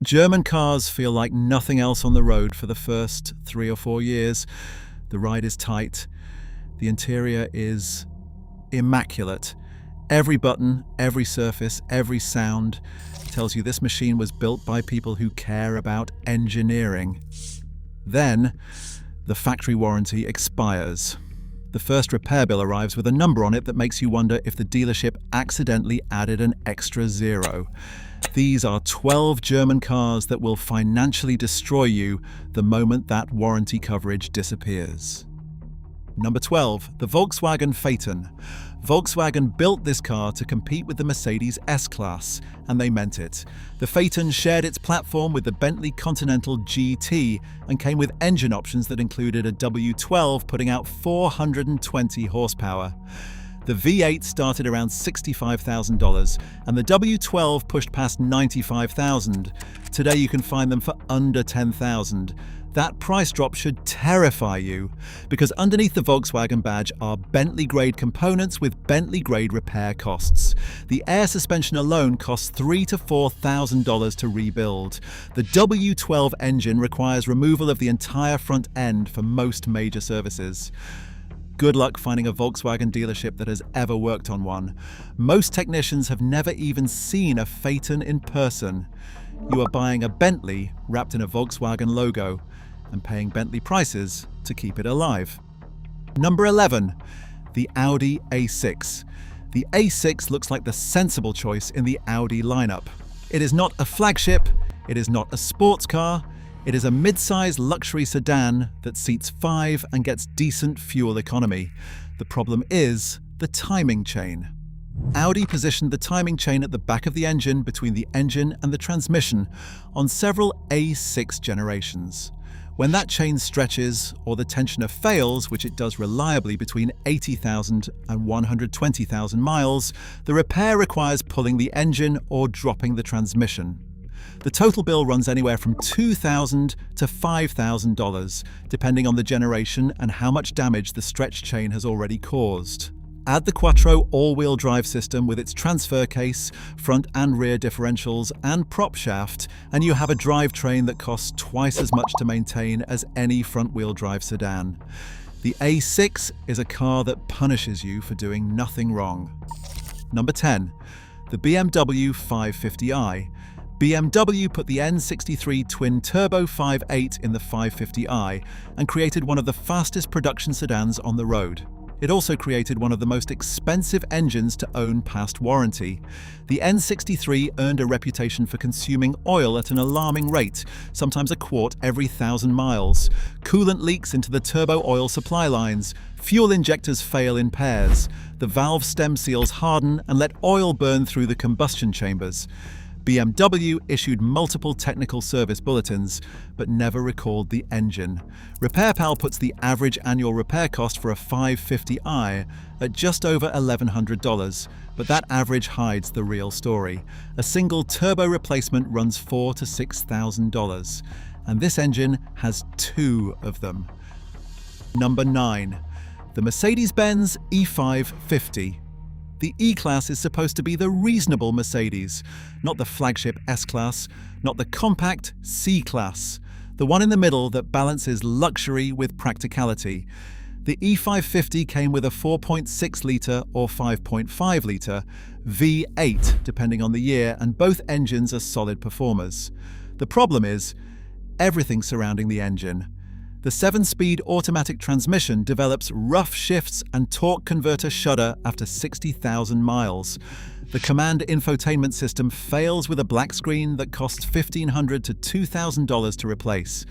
German cars feel like nothing else on the road for the first 3 or 4 years. The ride is tight. The interior is immaculate. Every button, every surface, every sound tells you this machine was built by people who care about engineering. Then, the factory warranty expires. The first repair bill arrives with a number on it that makes you wonder if the dealership accidentally added an extra zero. These are 12 German cars that will financially destroy you the moment that warranty coverage disappears. Number 12, the Volkswagen Phaeton. Volkswagen built this car to compete with the Mercedes S-Class, and they meant it. The Phaeton shared its platform with the Bentley Continental GT and came with engine options that included a W12 putting out 420 horsepower. The V8 started around $65,000 and the W12 pushed past $95,000. Today you can find them for under $10,000. That price drop should terrify you, because underneath the Volkswagen badge are Bentley-grade components with Bentley-grade repair costs. The air suspension alone costs $3,000 to $4,000 to rebuild. The W12 engine requires removal of the entire front end for most major services. Good luck finding a Volkswagen dealership that has ever worked on one. Most technicians have never even seen a Phaeton in person. You are buying a Bentley wrapped in a Volkswagen logo and paying Bentley prices to keep it alive. Number 11, the Audi A6. The A6 looks like the sensible choice in the Audi lineup. It is not a flagship, it is not a sports car, it is a mid-size luxury sedan that seats 5 and gets decent fuel economy. The problem is the timing chain. Audi positioned the timing chain at the back of the engine between the engine and the transmission on several A6 generations. When that chain stretches or the tensioner fails, which it does reliably between 80,000 and 120,000 miles, the repair requires pulling the engine or dropping the transmission. The total bill runs anywhere from $2,000 to $5,000, depending on the generation and how much damage the stretch chain has already caused. Add the Quattro all-wheel drive system with its transfer case, front and rear differentials, and prop shaft, and you have a drivetrain that costs twice as much to maintain as any front-wheel drive sedan. The A6 is a car that punishes you for doing nothing wrong. Number 10, the BMW 550i. BMW put the N63 twin-turbo 5.8 in the 550i and created one of the fastest production sedans on the road. It also created one of the most expensive engines to own past warranty. The N63 earned a reputation for consuming oil at an alarming rate, sometimes a quart every 1,000 miles. Coolant leaks into the turbo oil supply lines. Fuel injectors fail in pairs. The valve stem seals harden and let oil burn through the combustion chambers. BMW issued multiple technical service bulletins, but never recalled the engine. RepairPal puts the average annual repair cost for a 550i at just over $1,100, but that average hides the real story. A single turbo replacement runs $4,000 to $6,000, and this engine has 2 of them. Number 9, the Mercedes-Benz E550. The E-Class is supposed to be the reasonable Mercedes, not the flagship S-Class, not the compact C-Class, the one in the middle that balances luxury with practicality. The E550 came with a 4.6-litre or 5.5-litre V8, depending on the year, and both engines are solid performers. The problem is everything surrounding the engine. The 7-speed automatic transmission develops rough shifts and torque converter shudder after 60,000 miles. The command infotainment system fails with a black screen that costs $1,500 to $2,000 to replace.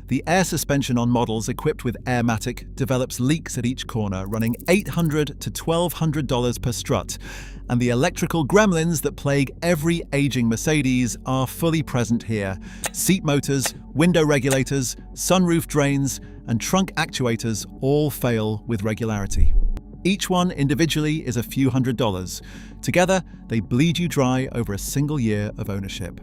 The air suspension on models equipped with Airmatic develops leaks at each corner, running $800 to $1,200 per strut. And the electrical gremlins that plague every aging Mercedes are fully present here. Seat motors, window regulators, sunroof drains, and trunk actuators all fail with regularity. Each one individually is a few $100s. Together, they bleed you dry over a single year of ownership.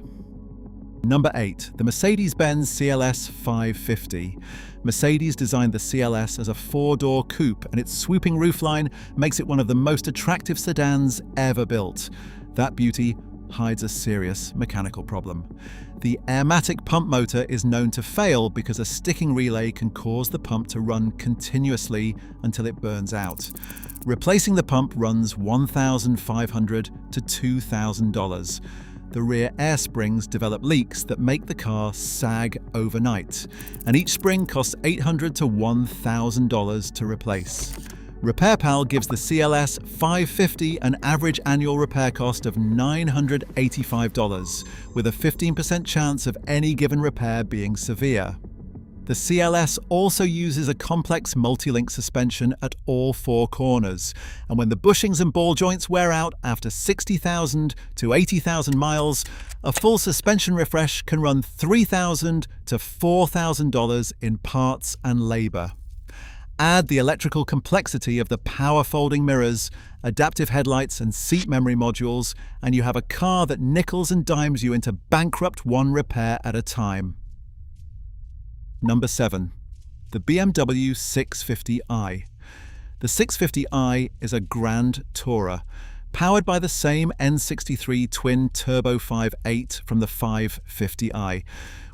Number 8, the Mercedes-Benz CLS 550. Mercedes designed the CLS as a 4-door coupe, and its swooping roofline makes it one of the most attractive sedans ever built. That beauty hides a serious mechanical problem. The airmatic pump motor is known to fail because a sticking relay can cause the pump to run continuously until it burns out. Replacing the pump runs $1,500 to $2,000. The rear air springs develop leaks that make the car sag overnight, and each spring costs $800 to $1,000 to replace. RepairPal gives the CLS 550 an average annual repair cost of $985, with a 15% chance of any given repair being severe. The CLS also uses a complex multi-link suspension at all four corners, and when the bushings and ball joints wear out after 60,000 to 80,000 miles, a full suspension refresh can run $3,000 to $4,000 in parts and labour. Add the electrical complexity of the power folding mirrors, adaptive headlights and seat memory modules, and you have a car that nickels and dimes you into bankrupt one repair at a time. Number 7. The BMW 650i. The 650i is a grand tourer, powered by the same N63 twin-turbo 5.8 from the 550i,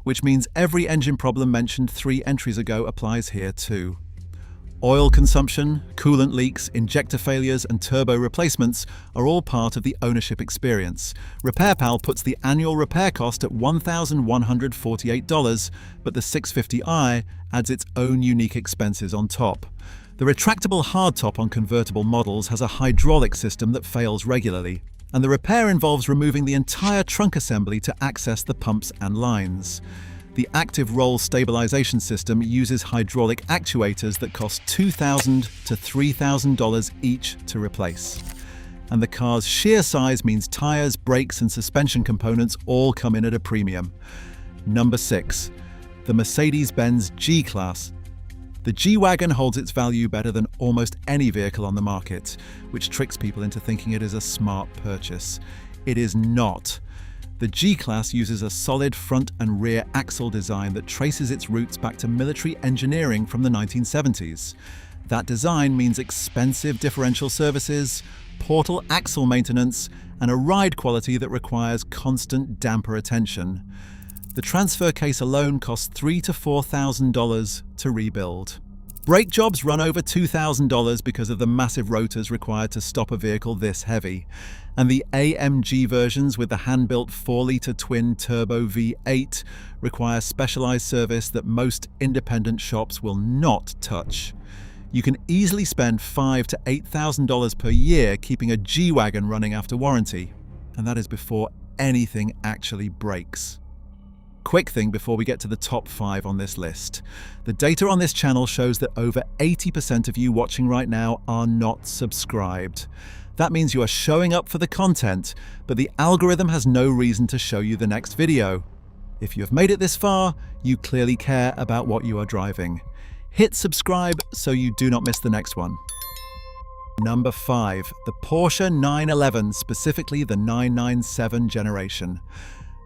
which means every engine problem mentioned 3 entries ago applies here too. Oil consumption, coolant leaks, injector failures and turbo replacements are all part of the ownership experience. RepairPal puts the annual repair cost at $1,148, but the 650i adds its own unique expenses on top. The retractable hardtop on convertible models has a hydraulic system that fails regularly, and the repair involves removing the entire trunk assembly to access the pumps and lines. The active roll stabilization system uses hydraulic actuators that cost $2,000 to $3,000 each to replace. And the car's sheer size means tires, brakes and suspension components all come in at a premium. Number 6. The Mercedes-Benz G-Class. The G-Wagon holds its value better than almost any vehicle on the market, which tricks people into thinking it is a smart purchase. It is not. The G-Class uses a solid front and rear axle design that traces its roots back to military engineering from the 1970s. That design means expensive differential services, portal axle maintenance, and a ride quality that requires constant damper attention. The transfer case alone costs $3,000 to $4,000 to rebuild. Brake jobs run over $2,000 because of the massive rotors required to stop a vehicle this heavy. And the AMG versions with the hand-built 4-litre twin-turbo V8 require specialised service that most independent shops will not touch. You can easily spend $5,000 to $8,000 per year keeping a G-Wagon running after warranty, and that is before anything actually breaks. Quick thing before we get to the top 5 on this list. The data on this channel shows that over 80% of you watching right now are not subscribed. That means you are showing up for the content, but the algorithm has no reason to show you the next video. If you have made it this far, you clearly care about what you are driving. Hit subscribe so you do not miss the next one. Number 5. The Porsche 911, specifically the 997 generation.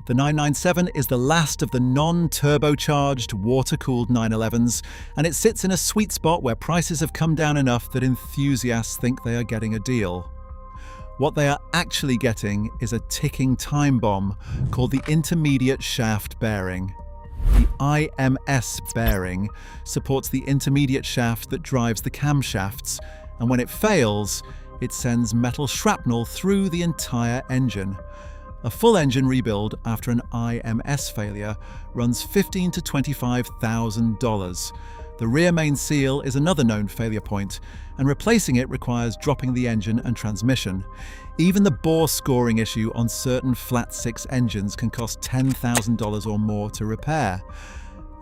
The 997 is the last of the non-turbocharged, water-cooled 911s, and it sits in a sweet spot where prices have come down enough that enthusiasts think they are getting a deal. What they are actually getting is a ticking time bomb called the intermediate shaft bearing. The IMS bearing supports the intermediate shaft that drives the camshafts, and when it fails, it sends metal shrapnel through the entire engine. A full engine rebuild after an IMS failure runs $15,000 to $25,000. The rear main seal is another known failure point, and replacing it requires dropping the engine and transmission. Even the bore scoring issue on certain flat-six engines can cost $10,000 or more to repair.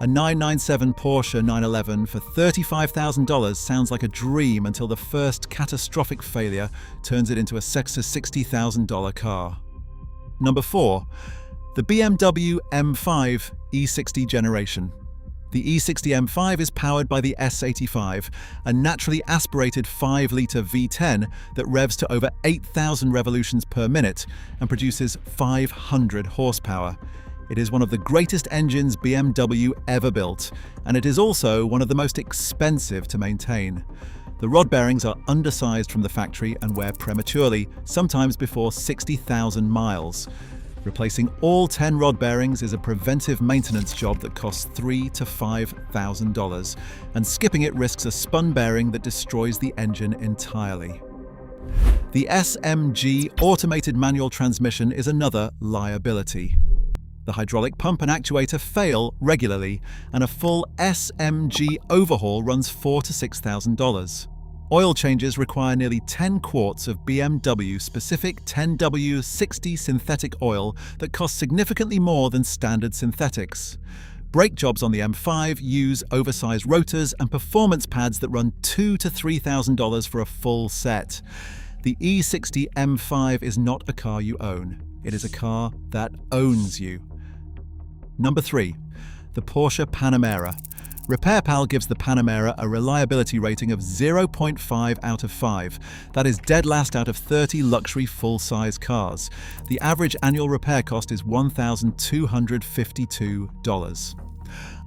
A 997 Porsche 911 for $35,000 sounds like a dream until the first catastrophic failure turns it into a $60,000 car. Number 4. The BMW M5 E60 generation. The E60 M5 is powered by the S85, a naturally aspirated 5-litre V10 that revs to over 8,000 revolutions per minute and produces 500 horsepower. It is one of the greatest engines BMW ever built, and it is also one of the most expensive to maintain. The rod bearings are undersized from the factory and wear prematurely, sometimes before 60,000 miles. Replacing all 10 rod bearings is a preventive maintenance job that costs $3,000 to $5,000, and skipping it risks a spun bearing that destroys the engine entirely. The SMG automated manual transmission is another liability. The hydraulic pump and actuator fail regularly, and a full SMG overhaul runs $4,000 to $6,000. Oil changes require nearly 10 quarts of BMW-specific 10W60 synthetic oil that costs significantly more than standard synthetics. Brake jobs on the M5 use oversized rotors and performance pads that run $2,000 to $3,000 for a full set. The E60 M5 is not a car you own. It is a car that owns you. Number 3. The Porsche Panamera. RepairPal gives the Panamera a reliability rating of 0.5 out of 5. That is dead last out of 30 luxury full-size cars. The average annual repair cost is $1,252.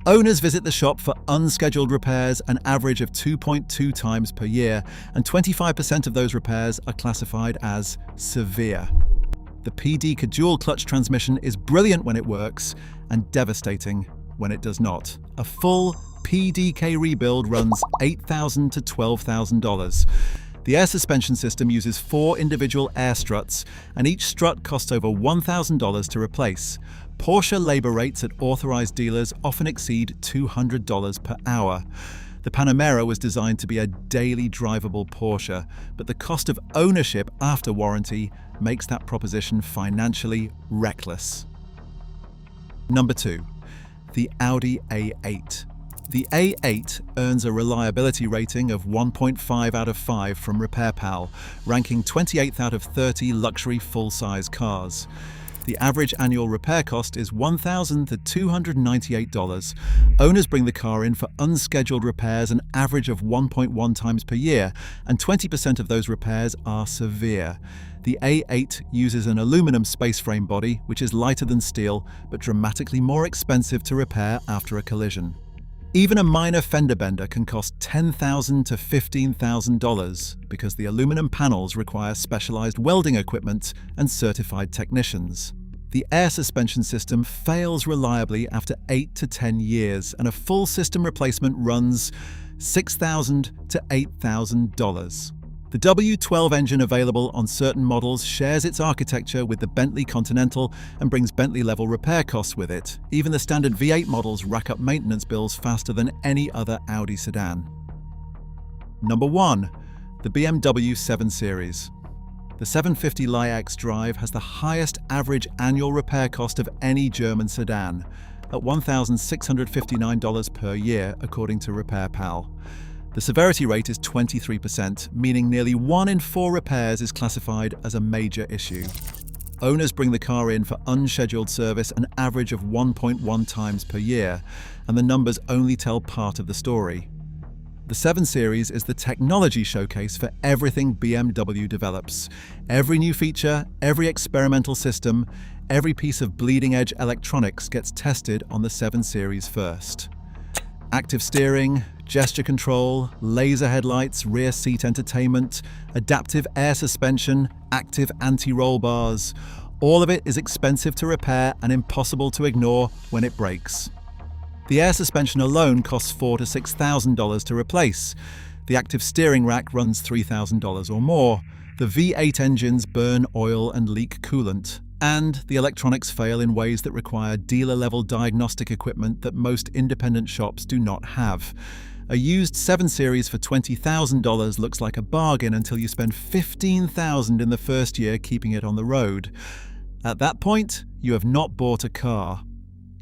Owners visit the shop for unscheduled repairs an average of 2.2 times per year, and 25% of those repairs are classified as severe. The PDK dual clutch transmission is brilliant when it works and devastating when it does not. A full PDK rebuild runs $8,000 to $12,000. The air suspension system uses 4 individual air struts, and each strut costs over $1,000 to replace. Porsche labor rates at authorized dealers often exceed $200 per hour. The Panamera was designed to be a daily drivable Porsche, but the cost of ownership after warranty makes that proposition financially reckless. Number 2. The Audi A8. The A8 earns a reliability rating of 1.5 out of 5 from RepairPal, ranking 28th out of 30 luxury full-size cars. The average annual repair cost is $1,000 to $298. Owners bring the car in for unscheduled repairs an average of 1.1 times per year, and 20% of those repairs are severe. The A8 uses an aluminum space frame body, which is lighter than steel, but dramatically more expensive to repair after a collision. Even a minor fender bender can cost $10,000 to $15,000 because the aluminum panels require specialized welding equipment and certified technicians. The air suspension system fails reliably after 8 to 10 years, and a full system replacement runs $6,000 to $8,000. The W12 engine available on certain models shares its architecture with the Bentley Continental and brings Bentley-level repair costs with it. Even the standard V8 models rack up maintenance bills faster than any other Audi sedan. Number 1. The BMW 7 Series. The 750 Li-X drive has the highest average annual repair cost of any German sedan, at $1,659 per year, according to RepairPal. The severity rate is 23%, meaning nearly 1 in 4 repairs is classified as a major issue. Owners bring the car in for unscheduled service an average of 1.1 times per year, and the numbers only tell part of the story. The 7 Series is the technology showcase for everything BMW develops. Every new feature, every experimental system, every piece of bleeding-edge electronics gets tested on the 7 Series first. Active steering, gesture control, laser headlights, rear seat entertainment, adaptive air suspension, active anti-roll bars. All of it is expensive to repair and impossible to ignore when it breaks. The air suspension alone costs $4,000 to $6,000 to replace. The active steering rack runs $3,000 or more. The V8 engines burn oil and leak coolant. And the electronics fail in ways that require dealer-level diagnostic equipment that most independent shops do not have. A used 7 Series for $20,000 looks like a bargain until you spend $15,000 in the first year keeping it on the road. At that point, you have not bought a car.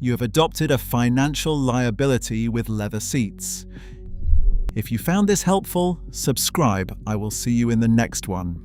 You have adopted a financial liability with leather seats. If you found this helpful, subscribe. I will see you in the next one.